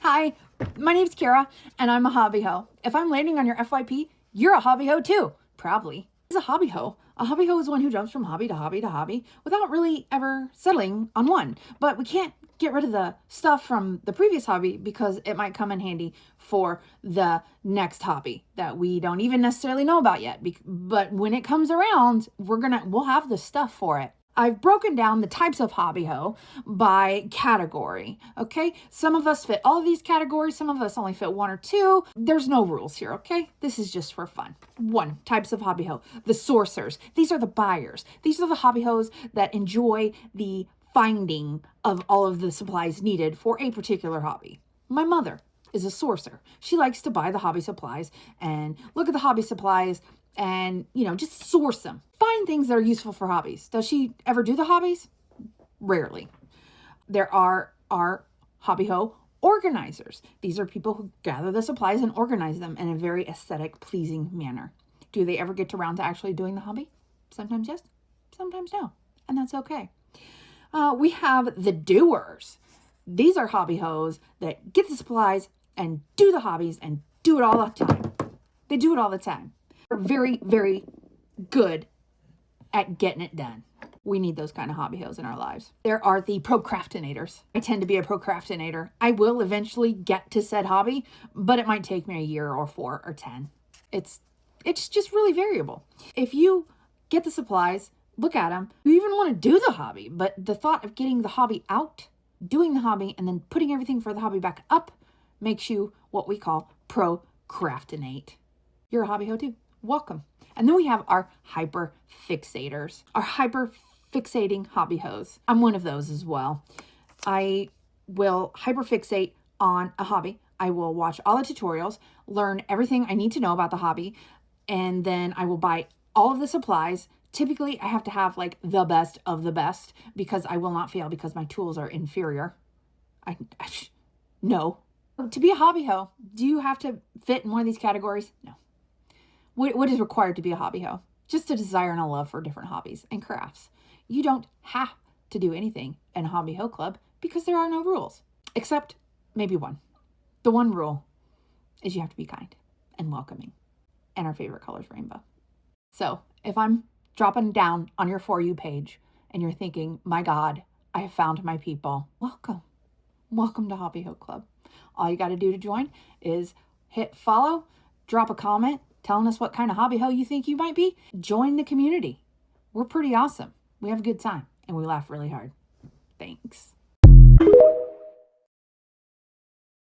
Hi, my name's Kara, and I'm a hobby hoe. If I'm landing on your FYP, you're a hobby hoe too, probably. Is a hobby hoe. A hobby hoe is one who jumps from hobby to hobby to hobby without really ever settling on one. But we can't get rid of the stuff from the previous hobby because it might come in handy for the next hobby that we don't even necessarily know about yet. But when it comes around, we'll have the stuff for it. I've broken down the types of hobby hoe by category, okay? Some of us fit all of these categories. Some of us only fit one or two. There's no rules here, okay? This is just for fun. 1, types of hobby hoe. The sourcers. These are the buyers. These are the hobby hoes that enjoy the finding of all of the supplies needed for a particular hobby. My mother is a sourcer. She likes to buy the hobby supplies and look at the hobby supplies and, just source them. Find things that are useful for hobbies. Does she ever do the hobbies? Rarely. There are our hobby hoe organizers. These are people who gather the supplies and organize them in a very aesthetic, pleasing manner. Do they ever get around to actually doing the hobby? Sometimes yes, sometimes no, and that's okay. We have the doers. These are hobby hoes that get the supplies and do the hobbies and do it all the time. They do it all the time. They're very, very good at getting it done. We need those kind of hobby hoes in our lives. There are the procrastinators. I tend to be a procrastinator. I will eventually get to said hobby, but it might take me a year or 4 or 10. It's just really variable. If you get the supplies, look at them, you even want to do the hobby, but the thought of getting the hobby out, doing the hobby, and then putting everything for the hobby back up makes you what we call procrastinate. You're a hobby hoe too. Welcome. And then we have our hyper fixators, our hyper fixating hobby hoes. I'm one of those as well. I will hyper fixate on a hobby. I will watch all the tutorials, learn everything I need to know about the hobby, and then I will buy all of the supplies. Typically, I have to have like the best of the best because I will not fail because my tools are inferior. No. To be a hobby hoe, do you have to fit in one of these categories? No. What is required to be a hobby hoe? Just a desire and a love for different hobbies and crafts. You don't have to do anything in a hobby hoe club because there are no rules, except maybe one. The one rule is you have to be kind and welcoming, and our favorite color is rainbow. So if I'm dropping down on your For You page and you're thinking, my God, I have found my people, welcome. Welcome to Hobby Hoe Club. All you got to do to join is hit follow, drop a comment, telling us what kind of hobby hoe you think you might be. Join the community. We're pretty awesome. We have a good time and we laugh really hard. Thanks.